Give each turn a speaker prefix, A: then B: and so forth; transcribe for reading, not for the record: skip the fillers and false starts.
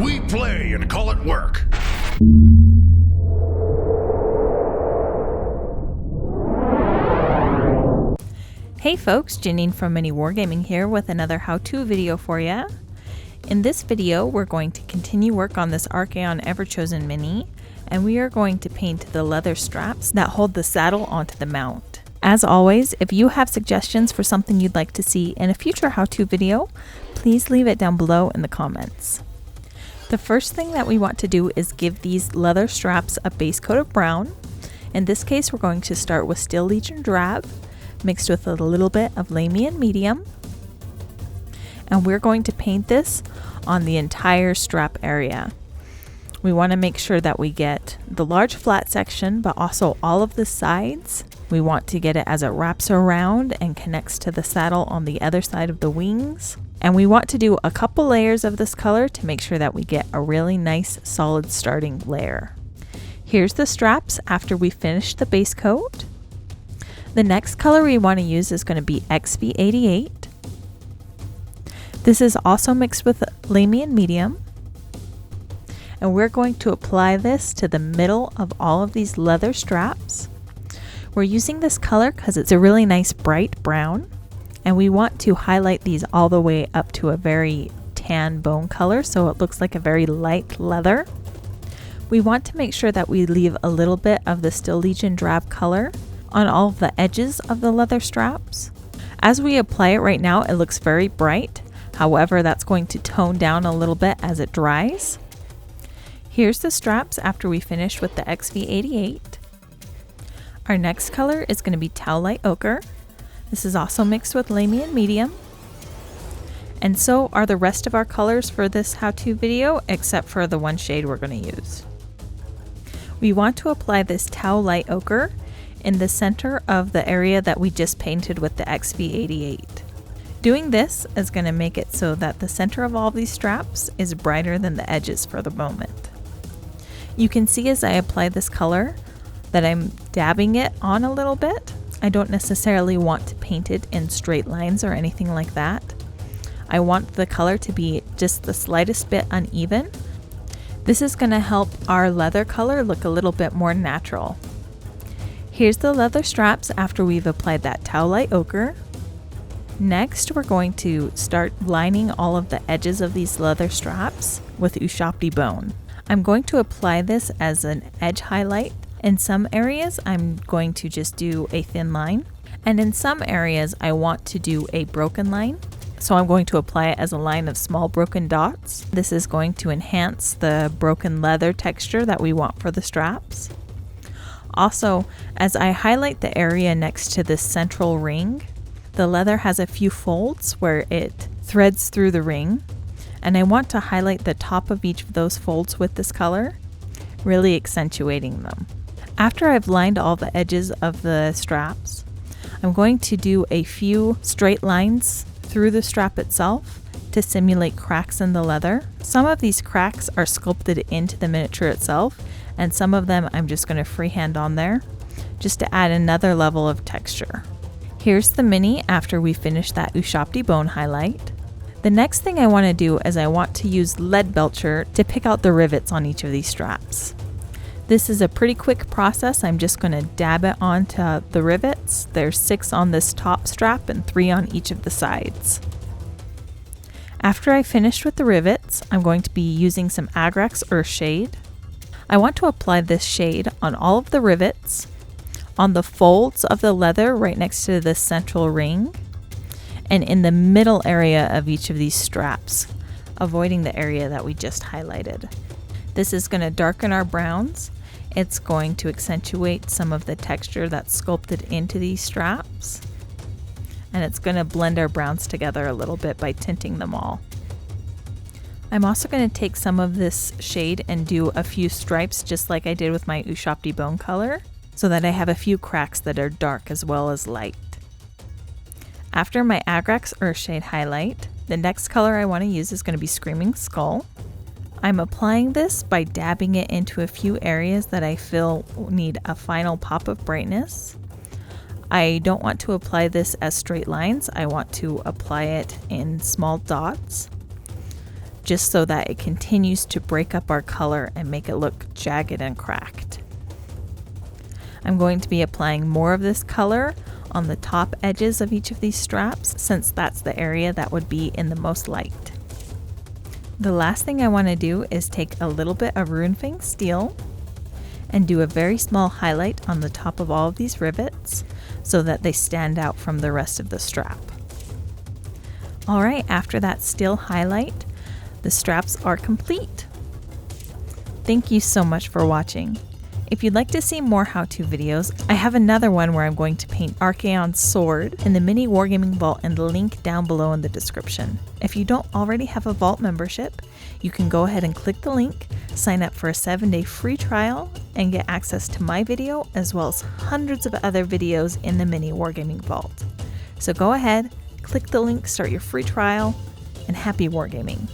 A: We play and call it work.
B: Hey folks, Janene from MiniWarGaming here with another how-to video for you. In this video, we're going to continue work on this Archaon Everchosen mini, and we are going to paint the leather straps that hold the saddle onto the mount. As always, if you have suggestions for something you'd like to see in a future how-to video, please leave it down below in the comments. The first thing that we want to do is give these leather straps a base coat of brown. In this case, we're going to start with Steel Legion Drab, mixed with a little bit of Lamian Medium, and we're going to paint this on the entire strap area. We want to make sure that we get the large flat section, but also all of the sides. We want to get it as it wraps around and connects to the saddle on the other side of the wings. And we want to do a couple layers of this color to make sure that we get a really nice solid starting layer. Here's the straps after we finish the base coat. The next color we want to use is going to be XV88. This is also mixed with Lamian Medium. And we're going to apply this to the middle of all of these leather straps. We're using this color because it's a really nice bright brown. And we want to highlight these all the way up to a very tan bone color so it looks like a very light leather. We want to make sure that we leave a little bit of the Steel Legion Drab color on all of the edges of the leather straps. As we apply it right now, it looks very bright. However, that's going to tone down a little bit as it dries. Here's the straps after we finish with the XV88. Our next color is going to be Tau Light Ochre. This is also mixed with Lamian Medium. And so are the rest of our colors for this how-to video, except for the one shade we're going to use. We want to apply this Tau Light Ochre in the center of the area that we just painted with the XV88. Doing this is going to make it so that the center of all these straps is brighter than the edges for the moment. You can see as I apply this color that I'm dabbing it on a little bit. I don't necessarily want to paint it in straight lines or anything like that. I want the color to be just the slightest bit uneven. This is going to help our leather color look a little bit more natural. Here's the leather straps after we've applied that Tau Light Ochre. Next, we're going to start lining all of the edges of these leather straps with Shoppi Bone. I'm going to apply this as an edge highlight. In some areas, I'm going to just do a thin line, and in some areas, I want to do a broken line. So I'm going to apply it as a line of small broken dots. This is going to enhance the broken leather texture that we want for the straps. Also, as I highlight the area next to this central ring, the leather has a few folds where it threads through the ring, and I want to highlight the top of each of those folds with this color, really accentuating them. After I've lined all the edges of the straps, I'm going to do a few straight lines through the strap itself to simulate cracks in the leather. Some of these cracks are sculpted into the miniature itself, and some of them I'm just going to freehand on there just to add another level of texture. Here's the mini after we finish that Shoppi Bone highlight. The next thing I want to do is I want to use lead belcher to pick out the rivets on each of these straps. This is a pretty quick process. I'm just going to dab it onto the rivets. There's 6 on this top strap and 3 on each of the sides. After I finished with the rivets, I'm going to be using some Agrax Earth Shade. I want to apply this shade on all of the rivets, on the folds of the leather right next to the central ring, and in the middle area of each of these straps, avoiding the area that we just highlighted. This is going to darken our browns. It's going to accentuate some of the texture that's sculpted into these straps, and it's going to blend our browns together a little bit by tinting them all. I'm also going to take some of this shade and do a few stripes just like I did with my Shoppi Bone color, so that I have a few cracks that are dark as well as light. After my Agrax Earthshade highlight, the next color I want to use is going to be Screaming Skull. I'm applying this by dabbing it into a few areas that I feel need a final pop of brightness. I don't want to apply this as straight lines. I want to apply it in small dots. just so that it continues to break up our color and make it look jagged and cracked. I'm going to be applying more of this color on the top edges of each of these straps, since that's the area that would be in the most light. The last thing I want to do is take a little bit of Runefeng steel and do a very small highlight on the top of all of these rivets so that they stand out from the rest of the strap. Alright, after that steel highlight, the straps are complete. Thank you so much for watching. If you'd like to see more how-to videos, I have another one where I'm going to paint Archaon's sword in the MiniWarGaming Vault, and the link down below in the description. If you don't already have a Vault membership, you can go ahead and click the link, sign up for a 7-day free trial, and get access to my video as well as hundreds of other videos in the MiniWarGaming Vault. So go ahead, click the link, start your free trial, and happy wargaming!